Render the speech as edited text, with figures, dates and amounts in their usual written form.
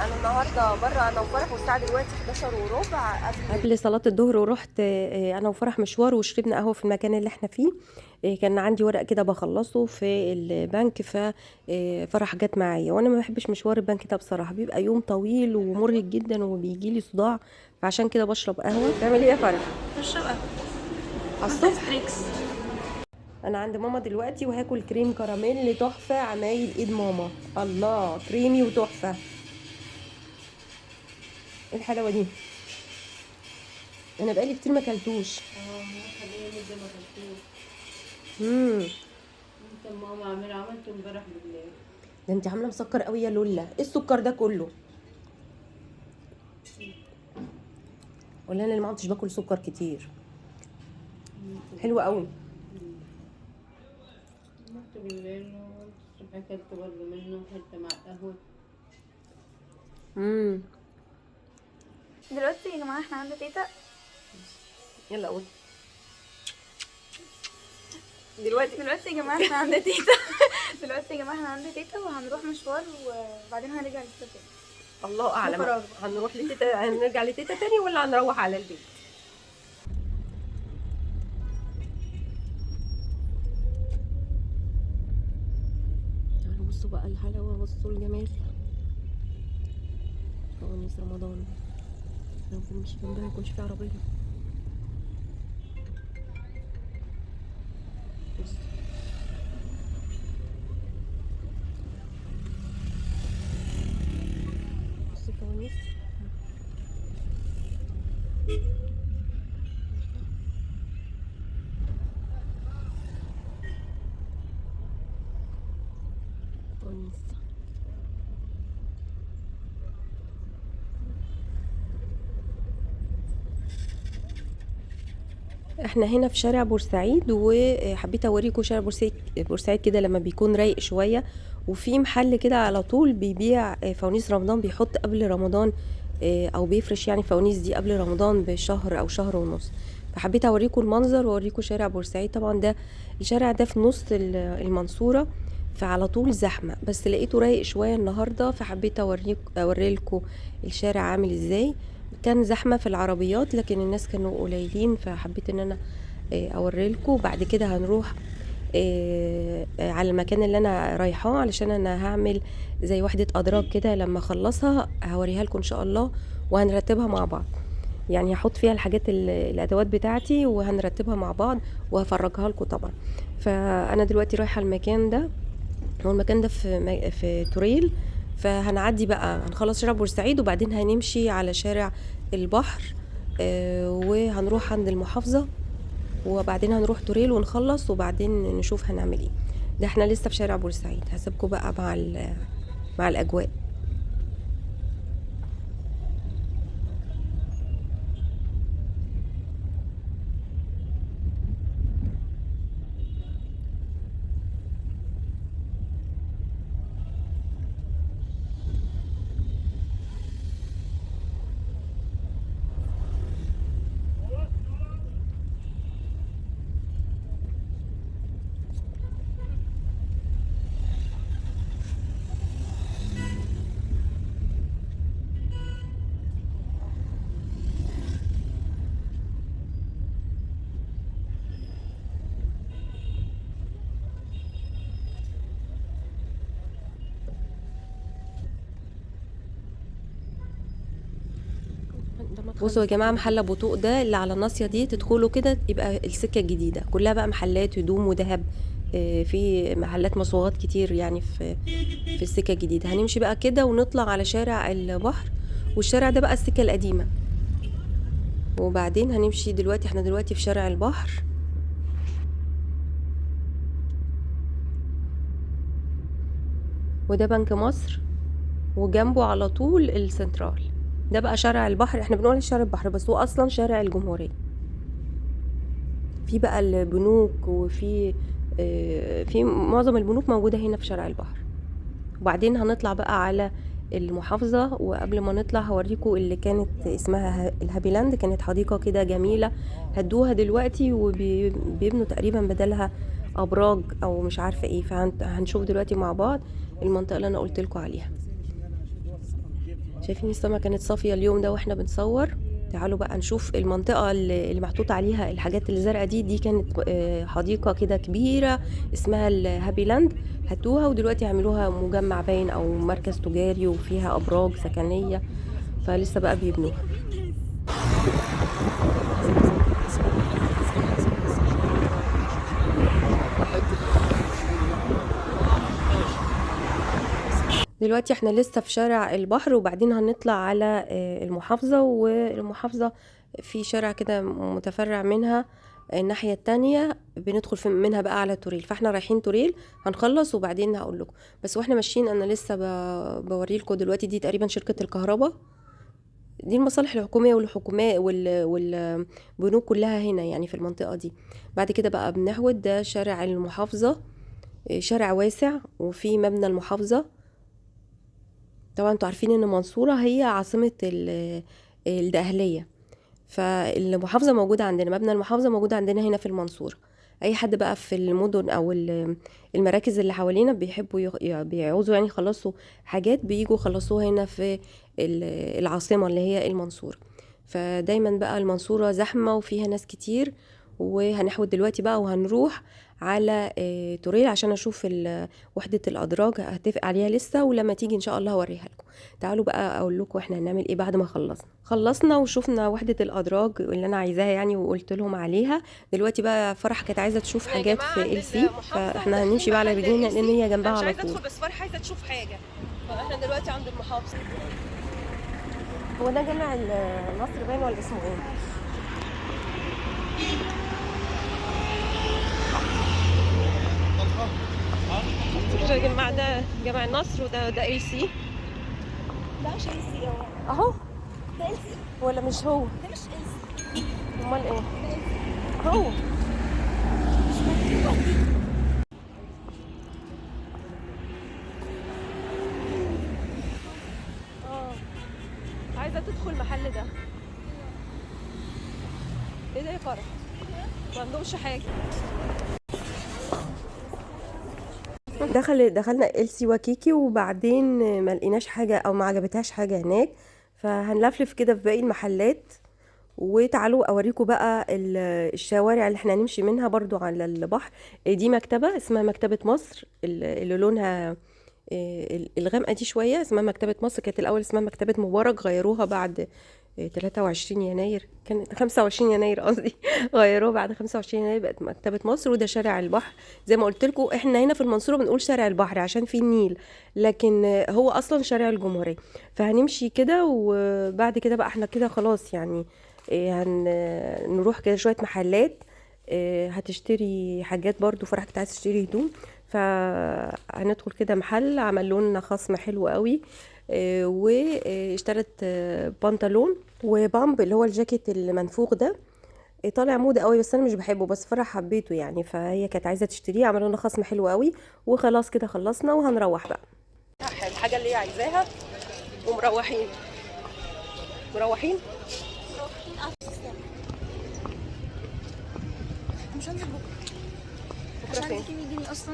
انا النهارده بره انا وفرح والساعه دلوقتي 11 وربع قبل صلاه الظهر، ورحت انا وفرح مشوار وشربنا قهوه في المكان اللي احنا فيه. كان عندي ورق كده بخلصه في البنك، ففرح جت معايا، وانا ما بحبش مشوار البنك ده بصراحه، بيبقى يوم طويل ومرهق جدا وبيجي لي صداع، فعشان كده بشرب قهوه. تعمل ايه يا فرح؟ بشرب قهوة على مع الصبح. ستريكس. انا عند ماما دلوقتي وهاكل كريم كراميل تحفه، عمايل ايد ماما، الله كريمي وتحفه. إيه الحلاوه دي؟ انا بقالي كتير ما اكلتوش. خلينا نبدا ما اكلتوش. امم انت ماما عملته امبارح بالليل. ده انت عامله مسكر قوي يا لولا، ايه السكر ده كله؟ ولا انا اللي ما عدتش باكل سكر كتير؟ حلو قوي. عملته بالليل والصبح اكلت برضه منه حتى مع القهوة. امم دلوقتي يا جماعة احنا عند تيتا. يلا قول. دلوقتي يا جماعة احنا عند تيتا. دلوقتي يا جماعة احنا عند تيتا وهنروح مشوار وبعدين هنرجع لتيتا تاني. الله اعلم. بفراغ. هنروح لتيتا، هنرجع لتيتا تاني ولا هنروح على البيت؟ تعالوا بصوا بقى الحلاوه، بصوا الجمال، فوانيس رمضان. لو بنمشي جنبها ما يكونش في عربيه. بص بص الفوانيس. فوانيس. احنا هنا في شارع بورسعيد، وحبيت اوريكم شارع بورسعيد كده لما بيكون رايق شويه، وفي محل كده على طول بيبيع فوانيس رمضان، بيحط قبل رمضان او بيفرش يعني فوانيس دي قبل رمضان بشهر او شهر ونص. فحبيت اوريكم المنظر واوريكم شارع بورسعيد. طبعا ده الشارع ده في نص المنصوره، فعلى طول زحمه، بس لقيته رايق شويه النهارده، فحبيت اوريلكم الشارع عامل ازاي. كان زحمة في العربيات لكن الناس كانوا قليلين، فحبيت ان انا اوريلكم. بعد كده هنروح على المكان اللي انا رايحاه، علشان انا هعمل زي وحدة ادراج كده، لما اخلصها هوريها لكم ان شاء الله، وهنرتبها مع بعض. يعني هحط فيها الحاجات الادوات بتاعتي وهنرتبها مع بعض وهفرجها لكم طبعا. فانا دلوقتي رايحة المكان ده، هو المكان ده في توريل. فهنعدي بقى، هنخلص شارع بورسعيد وبعدين هنمشي على شارع البحر، وهنروح عند المحافظة، وبعدين هنروح توريل ونخلص وبعدين نشوف هنعمل ايه. ده احنا لسه في شارع بورسعيد، هسيبكم بقى مع الأجواء. بصوا يا جماعه، محل ابو طوق ده اللي على الناصيه دي، تدخلوا كده يبقى السكه الجديده كلها بقى محلات هدوم وذهب. في محلات مصوغات كتير يعني في السكه الجديده. هنمشي بقى كده ونطلع على شارع البحر، والشارع ده بقى السكه القديمه. وبعدين هنمشي دلوقتي، احنا دلوقتي في شارع البحر، وده بنك مصر، وجنبه على طول السنترال. ده بقى شارع البحر، احنا بنقول شارع البحر بس هو اصلا شارع الجمهورية. في بقى البنوك، وفي في معظم البنوك موجودة هنا في شارع البحر. وبعدين هنطلع بقى على المحافظة، وقبل ما نطلع هوريكم اللي كانت اسمها الهابيلاند، كانت حديقة كده جميلة، هدوها دلوقتي وبيبنوا تقريبا بدلها أبراج أو مش عارفة ايه. فهنشوف دلوقتي مع بعض المنطقة اللي أنا قلت لكم عليها. شايفين السما كانت صافية اليوم ده واحنا بنصور. تعالوا بقى نشوف المنطقة اللي محطوط عليها الحاجات الزرقاء دي كانت حديقة كده كبيرة اسمها الهابي لاند. هاتوها ودلوقتي عملوها مجمع باين او مركز تجاري وفيها ابراج سكنية، فلسه بقى بيبنوها. دلوقتي احنا لسه في شارع البحر، وبعدين هنطلع على المحافظة، والمحافظة في شارع كده متفرع منها الناحية التانية بندخل منها بقى على توريل. فاحنا رايحين توريل، هنخلص وبعدين هقول لكم. بس واحنا ماشيين انا لسه بوري لكم دلوقتي دي تقريبا شركة الكهرباء، دي المصالح الحكومية والحكومات والبنوك كلها هنا يعني في المنطقة دي. بعد كده بقى بنحود، ده شارع المحافظة، شارع واسع وفي مبنى المحافظة. طبعا انتوا عارفين ان المنصورة هي عاصمة الدقهلية، فالمحافظة موجودة عندنا، مبنى المحافظة موجودة عندنا هنا في المنصورة. اي حد بقى في المدن او المراكز اللي حوالينا بيحبوا بيعوزوا يعني يخلصوا حاجات، بييجوا يخلصوها هنا في العاصمة اللي هي المنصورة. فدايما بقى المنصورة زحمة وفيها ناس كتير. وهنحود دلوقتي بقى وهنروح على توريل عشان اشوف وحدة الادراج، هتفق عليها لسه، ولما تيجي ان شاء الله هوريها لكم. تعالوا بقى اقول لكم احنا هنعمل ايه بعد ما خلصنا وشوفنا وحدة الادراج اللي انا عايزاها يعني، وقلت لهم عليها. دلوقتي بقى فرح كانت عايزه تشوف حاجات في LC، فاحنا هنمشي بقى على رجلينا لان هي جنبها على طول. ادخل بس فرح عايزه تشوف حاجه، فاحنا دلوقتي عند المحافظه. هو ده جامع النصر باين ولا اسمه ايه؟ الجامع ده جامع النصر، وده LC. ده مش LC اهو. ده LC ولا مش هو؟ ده مش LC. امال ايه؟ هو مش مكتوب دي. عايزه تدخل المحل ده. ايه ده يا فرح؟ ما عندهمش حاجه. دخلنا LC وكيكي، وبعدين ما لقيناش حاجه او ما عجبتهاش حاجه هناك، فهنلفلف كده في باقي المحلات. وتعالوا اوريكم بقى الشوارع اللي احنا هنمشي منها برضو على البحر. دي مكتبه اسمها مكتبه مصر، اللي لونها الغامقه دي شويه، اسمها مكتبه مصر. كانت الاول اسمها مكتبه مبارك، غيروها بعد 23 يناير، كانت 25 يناير قصدي غيروها بعد 25 يناير بقت مكتبه مصر. وده شارع البحر زي ما قلت لكم، احنا هنا في المنصوره بنقول شارع البحر عشان في النيل، لكن هو اصلا شارع الجمهوريه. فهنمشي كده، وبعد كده بقى احنا كده خلاص يعني هنروح كده شويه محلات هتشتري حاجات. برضو فرح كنت عايز تشتري هدوم، فهندخل كده محل عمل لنا خصم حلو قوي. واشترت بنطلون وبامب اللي هو الجاكيت المنفوخ ده، طالع موضه قوي بس انا مش بحبه، بس فرح حبيته يعني، فهي كانت عايزه تشتريه، عملوا لنا خصم حلو قوي. وخلاص كده خلصنا وهنروح بقى الحاجه اللي هي عايزاها ومروحين. مش هنزل بكره بكره عشان فين؟ ممكن يجيني اصلا